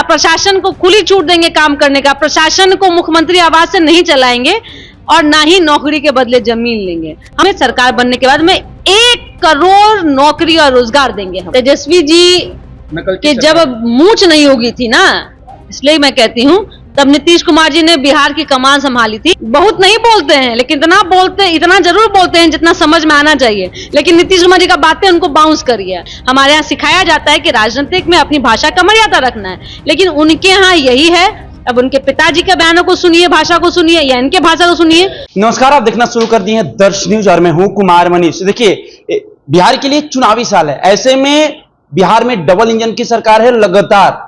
प्रशासन को खुली छूट देंगे काम करने का, प्रशासन को मुख्यमंत्री आवास से नहीं चलाएंगे और ना ही नौकरी के बदले जमीन लेंगे। हमें सरकार बनने के बाद में 1 करोड़ नौकरी और रोजगार देंगे हम। तेजस्वी जी कि जब मूंछ नहीं होगी थी ना, इसलिए मैं कहती हूँ तब नीतीश कुमार जी ने बिहार की कमान संभाली थी। बहुत नहीं बोलते हैं, लेकिन इतना जरूर बोलते हैं जितना समझ में आना चाहिए। लेकिन नीतीश कुमार जी का बातें उनको बाउंस करिए। हमारे यहाँ सिखाया जाता है कि राजनीतिक में अपनी भाषा का मर्यादा रखना है, लेकिन उनके यहाँ यही है। अब उनके पिताजी के बयानों को सुनिए, भाषा को सुनिए, या इनके भाषा को सुनिए। नमस्कार, आप देखना शुरू कर दिए हैं दर्श न्यूज और मैं हूं कुमार मनीष। देखिए, बिहार के लिए चुनावी साल है, ऐसे में बिहार में डबल इंजन की सरकार है, लगातार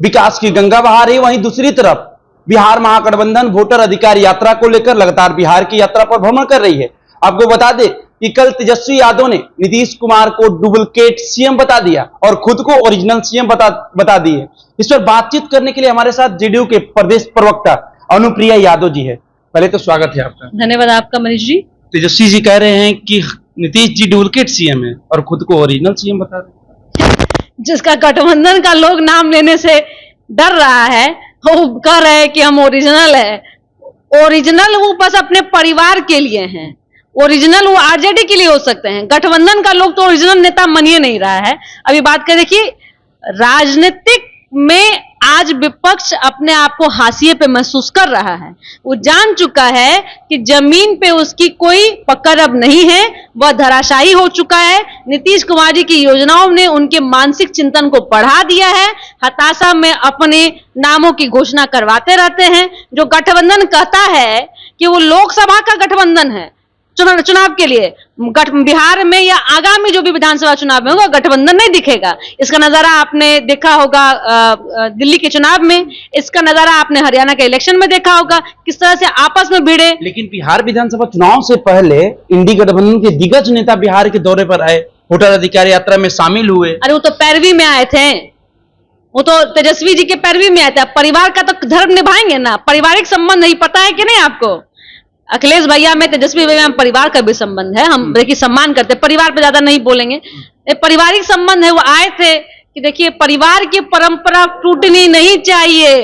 विकास की गंगा बहा रही है। वहीं दूसरी तरफ बिहार महागठबंधन वोटर अधिकार यात्रा को लेकर लगातार बिहार की यात्रा पर भ्रमण कर रही है। आपको बता दें कि कल तेजस्वी यादव ने नीतीश कुमार को डुप्लीकेट सीएम बता दिया और खुद को ओरिजिनल सीएम बता दिए। इस पर बातचीत करने के लिए हमारे साथ जेडीयू के प्रदेश प्रवक्ता अनुप्रिया यादव जी है। पहले तो स्वागत है आपका। धन्यवाद आपका मनीष जी। तेजस्वी जी कह रहे हैं कि नीतीश जी डुप्लीकेट सीएम है और खुद को ओरिजिनल सीएम बता रहे। जिसका गठबंधन का लोग नाम लेने से डर रहा है, वो कह रहे हैं कि हम ओरिजिनल है। ओरिजिनल वो बस अपने परिवार के लिए हैं, ओरिजिनल वो आरजेडी के लिए हो सकते हैं। गठबंधन का लोग तो ओरिजिनल नेता मन ही नहीं रहा है। अभी बात करें कि राजनीतिक में आज विपक्ष अपने आप को हाशिए पे महसूस कर रहा है। वो जान चुका है कि जमीन पे उसकी कोई पकड़ अब नहीं है, वह धराशायी हो चुका है। नीतीश कुमार जी की योजनाओं ने उनके मानसिक चिंतन को बढ़ा दिया है। हताशा में अपने नामों की घोषणा करवाते रहते हैं। जो गठबंधन कहता है कि वो लोकसभा का गठबंधन है, चुनाव के लिए बिहार में या आगामी जो भी विधानसभा चुनाव में होगा, गठबंधन नहीं दिखेगा। इसका नजारा आपने देखा होगा दिल्ली के चुनाव में, इसका नजारा आपने हरियाणा के इलेक्शन में देखा होगा, किस तरह से आपस में भिड़े। लेकिन बिहार विधानसभा चुनाव से पहले इंडी गठबंधन के दिग्गज नेता बिहार के दौरे पर आए, वोटर अधिकार यात्रा में शामिल हुए। अरे वो तो पैरवी में आए थे, वो तो तेजस्वी जी के पैरवी में आए थे। परिवार का तो धर्म निभाएंगे ना, पारिवारिक संबंध नहीं, पता है कि नहीं आपको? अखिलेश भैया में, तेजस्वी भैया में परिवार का भी संबंध है। हम देखिए सम्मान करते हैं, परिवार पे ज्यादा नहीं बोलेंगे। पारिवारिक संबंध है। वो आए थे कि देखिए परिवार की परंपरा टूटनी नहीं चाहिए।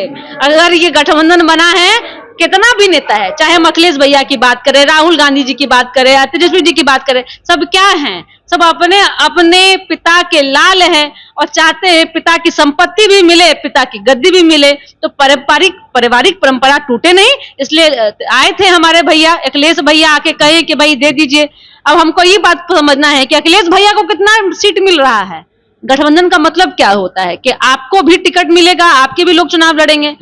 अगर ये गठबंधन बना है, कितना भी नेता है, चाहे हम अखिलेश भैया की बात करें, राहुल गांधी जी की बात करें, तेजस्वी जी की बात करें, सब क्या हैं? सब अपने अपने पिता के लाल हैं और चाहते हैं पिता की संपत्ति भी मिले, पिता की गद्दी भी मिले। तो पारिवारिक परंपरा टूटे नहीं, इसलिए आए थे हमारे भैया अखिलेश भैया, आके कहे कि भाई दे दीजिए। अब हमको ये बात समझना है कि अखिलेश भैया को कितना सीट मिल रहा है। गठबंधन का मतलब क्या होता है कि आपको भी टिकट मिलेगा, आपके भी लोग चुनाव लड़ेंगे,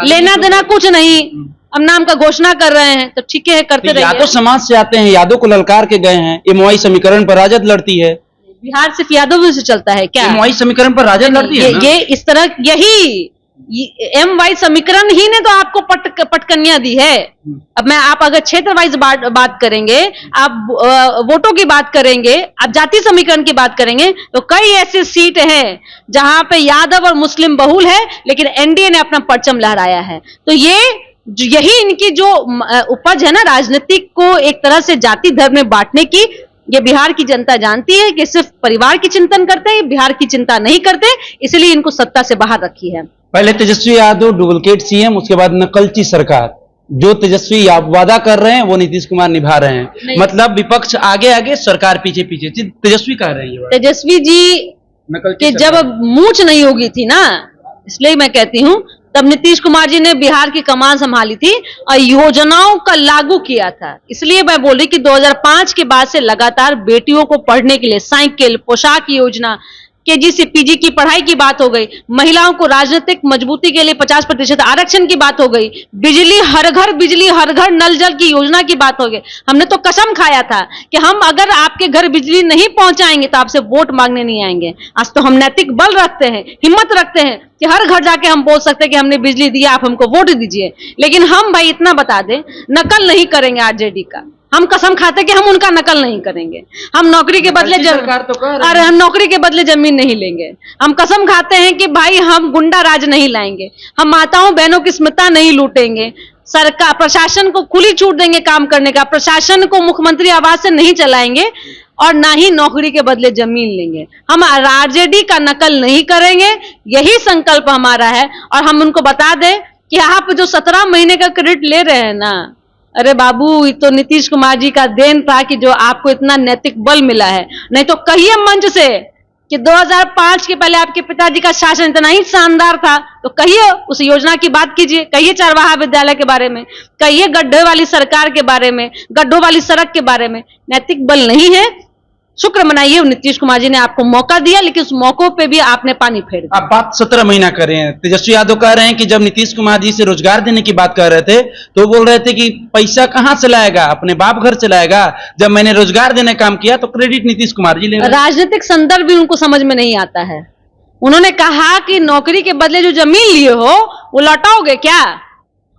लेना देना कुछ नहीं। अब नाम का घोषणा कर रहे हैं तो ठीक है, करते रहिए। यादव समाज से आते हैं, यादव को ललकार के गए हैं। एमवाई समीकरण पर राजद लड़ती है। बिहार सिर्फ यादव से चलता है क्या? एमवाई समीकरण पर राजद लड़ती है ना? ये इस तरह यही एमवाई समीकरण ही ने तो आपको पटकनिया दी है। अब आप अगर क्षेत्र वाइज बात करेंगे, आप वोटों की बात करेंगे, आप जाति समीकरण की बात करेंगे, तो कई ऐसी सीट हैं जहां पे यादव और मुस्लिम बहुल है, लेकिन एनडीए ने अपना परचम लहराया है। तो यही इनकी जो उपज है ना, राजनीतिक को एक तरह से जाति धर्म में बांटने की, ये बिहार की जनता जानती है कि सिर्फ परिवार की चिंतन करते हैं, बिहार की चिंता नहीं करते, इसलिए इनको सत्ता से बाहर रखी है। पहले तेजस्वी यादव डुप्लीकेट सीएम, उसके बाद नकलची सरकार। जो तेजस्वी वादा कर रहे हैं वो नीतीश कुमार निभा रहे हैं। मतलब विपक्ष आगे आगे, सरकार पीछे पीछे। तेजस्वी कह रहे हैं तेजस्वी जी कि जब मूंछ नहीं होगी थी ना, इसलिए मैं कहती हूँ तब नीतीश कुमार जी ने बिहार की कमान संभाली थी और योजनाओं का लागू किया था। इसलिए मैं बोल रही कि 2005 के बाद से लगातार बेटियों को पढ़ने के लिए साइकिल, पोशाक योजना, केजी से पीजी की पढ़ाई की बात हो गई, महिलाओं को राजनीतिक मजबूती के लिए 50% आरक्षण की बात हो गई, बिजली हर घर नल जल की योजना की बात हो गई। हमने तो कसम खाया था कि हम अगर आपके घर बिजली नहीं पहुंचाएंगे तो आपसे वोट मांगने नहीं आएंगे। आज तो हम नैतिक बल रखते हैं, हिम्मत रखते हैं कि हर घर जाके हम बोल सकते हैं कि हमने बिजली दिया, आप हमको वोट दीजिए। लेकिन हम भाई इतना बता दें, नकल नहीं करेंगे आरजेडी का। हम कसम खाते कि हम उनका नकल नहीं करेंगे। हम नौकरी के बदले अरे हम नौकरी के बदले जमीन नहीं लेंगे। हम कसम खाते हैं कि भाई हम गुंडा राज नहीं लाएंगे, हम माताओं बहनों की स्मिता नहीं लूटेंगे। सरकार प्रशासन को खुली छूट देंगे काम करने का, प्रशासन को मुख्यमंत्री आवास से नहीं चलाएंगे और ना ही नौकरी के बदले जमीन लेंगे। हम आरजेडी का नकल नहीं करेंगे, यही संकल्प हमारा है। और हम उनको बता दें कि आप जो 17 महीने का क्रेडिट ले रहे हैं ना, अरे बाबू, ये तो नीतीश कुमार जी का देन था कि जो आपको इतना नैतिक बल मिला है। नहीं तो कहिए मंच से कि 2005 के पहले आपके पिताजी का शासन इतना ही शानदार था, तो कहिए उस योजना की बात कीजिए, कहिए चारवाहा विद्यालय के बारे में, कहिए गड्ढे वाली सरकार के बारे में, गड्ढों वाली सड़क के बारे में। नैतिक बल नहीं है, शुक्र मनाइए नीतीश कुमार जी ने आपको मौका दिया, लेकिन उस मौकों पे भी आपने पानी फेर दिया। आप बात 17 महीना कर रहे हैं। तेजस्वी यादव कह रहे हैं कि जब नीतीश कुमार जी से रोजगार देने की बात कर रहे थे तो बोल रहे थे कि पैसा कहां से लाएगा, अपने बाप घर से लाएगा। जब मैंने रोजगार देने का काम किया तो क्रेडिट नीतीश कुमार जी ले रहे हैं। राजनीतिक संदर्भ भी उनको समझ में नहीं आता है। उन्होंने कहा कि नौकरी के बदले जो जमीन लिए हो वो लौटाओगे क्या,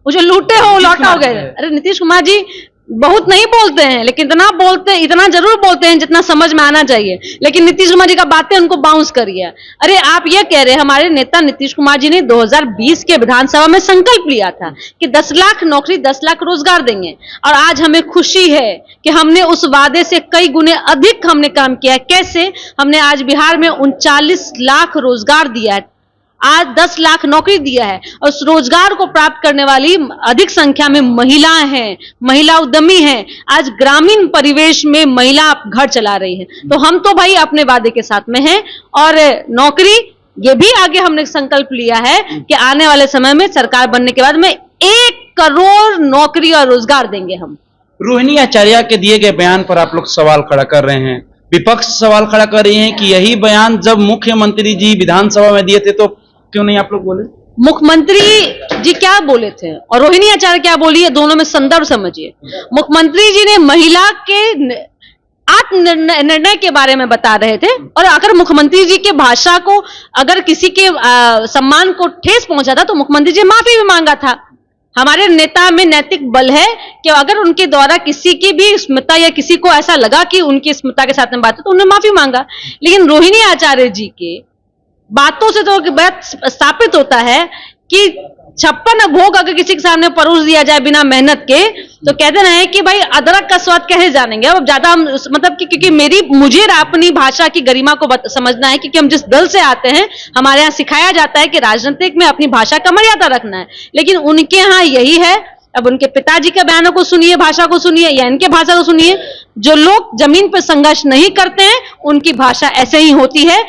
वो जो लूटे हो वो लौटाओगे। अरे नीतीश कुमार जी बहुत नहीं बोलते हैं, लेकिन इतना जरूर बोलते हैं जितना समझ में आना चाहिए। लेकिन नीतीश कुमार जी का बातें उनको बाउंस करिए। अरे आप ये कह रहे हैं, हमारे नेता नीतीश कुमार जी ने 2020 के विधानसभा में संकल्प लिया था कि 10 लाख नौकरी, 10 लाख रोजगार देंगे, और आज हमें खुशी है कि हमने उस वादे से कई गुने अधिक हमने काम किया है। कैसे? हमने आज बिहार में 39 लाख रोजगार दिया है, आज 10 लाख नौकरी दिया है, और उस रोजगार को प्राप्त करने वाली अधिक संख्या में महिलाएं हैं, महिला उद्यमी हैं। आज ग्रामीण परिवेश में महिला घर चला रही है। तो हम तो भाई अपने वादे के साथ में हैं। और नौकरी, ये भी आगे हमने संकल्प लिया है कि आने वाले समय में सरकार बनने के बाद में 1 करोड़ नौकरी और रोजगार देंगे हम। रोहिणी आचार्य के दिए गए बयान पर आप लोग सवाल खड़ा कर रहे हैं, विपक्ष सवाल खड़ा कर रही है कि यही बयान जब मुख्यमंत्री जी विधानसभा में दिए थे तो क्यों नहीं आप लोग बोले? मुख्यमंत्री जी क्या बोले थे और रोहिणी आचार्य क्या बोली है, दोनों में संदर्भ समझिए। मुख्यमंत्री जी ने महिला के आत्मनिर्णय के बारे में बता रहे थे, और अगर मुख्यमंत्री जी के भाषा को, अगर किसी के सम्मान को ठेस पहुंचा था तो मुख्यमंत्री जी माफी भी मांगा था। हमारे नेता में नैतिक बल है कि अगर उनके द्वारा किसी की भी स्मिता या किसी को ऐसा लगा कि उनकी स्मिता के साथ में बात है तो उन्होंने माफी मांगा। लेकिन रोहिणी आचार्य जी के बातों से तो बात स्थापित होता है कि 56 भोग अगर किसी के सामने परोस दिया जाए बिना मेहनत के, तो कहते हैं कि भाई अदरक का स्वाद कैसे जानेंगे। अब ज्यादा हम मतलब कि क्योंकि मुझे अपनी भाषा की गरिमा को समझना है, क्योंकि हम जिस दल से आते हैं हमारे यहाँ सिखाया जाता है कि राजनीतिक में अपनी भाषा का मर्यादा रखना है, लेकिन उनके यहाँ यही है। अब उनके पिताजी के बयानों को सुनिए, भाषा को सुनिए, या इनके भाषा को सुनिए। जो लोग जमीन पर संघर्ष नहीं करते हैं उनकी भाषा ऐसे ही होती है।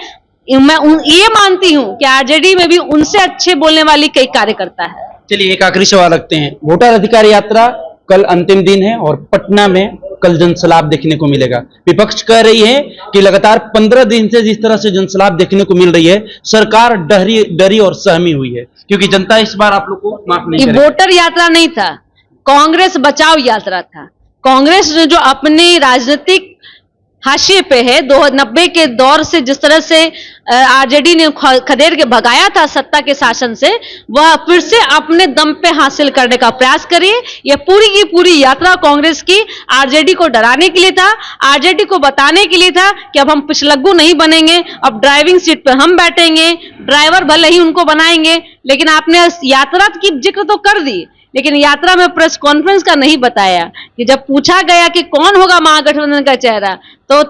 मैं ये मानती हूं कि आरजेडी में भी उनसे अच्छे बोलने वाली कई कार्यकर्ता है। चलिए एक आखिरी सवाल रखते हैं। वोटर अधिकार यात्रा कल अंतिम दिन है और पटना में कल जनसलाब देखने को मिलेगा। विपक्ष कह रही है कि लगातार 15 दिन से जिस तरह से जनसलाब देखने को मिल रही है, सरकार डरी और सहमी हुई है, क्योंकि जनता इस बार आप लोग को माफ नहीं करेगी। वोटर यात्रा नहीं था, कांग्रेस बचाओ यात्रा था। कांग्रेस जो अपने राजनीतिक हाशिए पे है, 90 के दौर से जिस तरह से आरजेडी ने खदेड़ के भगाया था सत्ता के शासन से, वह फिर से अपने दम पे हासिल करने का प्रयास करिए। यह पूरी की पूरी यात्रा कांग्रेस की आरजेडी को डराने के लिए था, आरजेडी को बताने के लिए था कि अब हम पिछलग्गू नहीं बनेंगे, अब ड्राइविंग सीट पे हम बैठेंगे, ड्राइवर भले ही उनको बनाएंगे। लेकिन आपने यात्रा की जिक्र तो कर दी, लेकिन यात्रा में प्रेस कॉन्फ्रेंस का नहीं बताया कि जब पूछा गया कि कौन होगा महागठबंधन का चेहरा, तो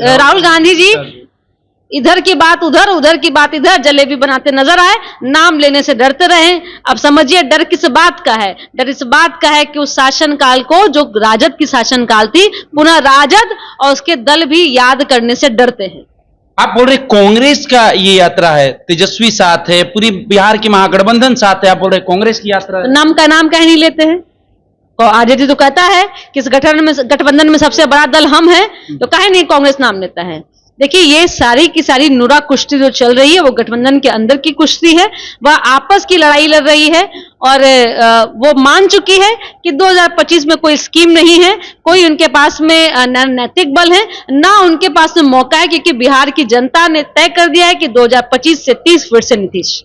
राहुल गांधी जी इधर की बात उधर, उधर की बात इधर जलेबी बनाते नजर आए, नाम लेने से डरते रहे। अब समझिए डर किस बात का है? डर इस बात का है कि उस शासनकाल को, जो राजद की शासनकाल थी, पुनः राजद और उसके दल भी याद करने से डरते हैं। आप बोल रहे कांग्रेस का ये यात्रा है, तेजस्वी साथ है, पूरी बिहार की महागठबंधन साथ है, आप बोल रहे कांग्रेस की यात्रा है। नाम का नाम कह नहीं लेते हैं। आरजेडी तो कहता है कि इस गठबंधन में सबसे बड़ा दल हम हैं, तो काहे नहीं कांग्रेस नाम लेता है? देखिए ये सारी की सारी नुरा कुश्ती जो चल रही है वो गठबंधन के अंदर की कुश्ती है। वह आपस की लड़ाई लड़ रही है और वो मान चुकी है कि 2025 में कोई स्कीम नहीं है, कोई उनके पास में नैतिक बल है, ना उनके पास में मौका है, क्योंकि बिहार की जनता ने तय कर दिया है कि 2025 से 30 फिर से नीतीश।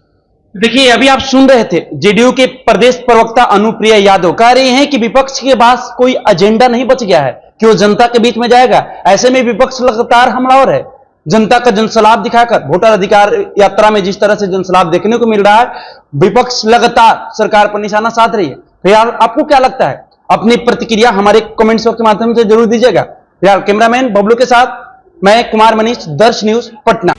देखिए अभी आप सुन रहे थे जेडीयू के प्रदेश प्रवक्ता अनुप्रिया यादव कह रही हैं कि विपक्ष के पास कोई एजेंडा नहीं बच गया है कि वो जनता के बीच में जाएगा। ऐसे में विपक्ष लगातार हमलावर है, जनता का जनसलाब दिखाकर। वोटर अधिकार यात्रा में जिस तरह से जनसलाब देखने को मिल रहा है, विपक्ष लगातार सरकार पर निशाना साध रही है। तो यार आपको क्या लगता है? अपनी प्रतिक्रिया हमारे कमेंट्स के माध्यम से जरूर दीजिएगा। फिलहाल कैमरामैन बबलू के साथ मैं कुमार मनीष, दर्श न्यूज, पटना।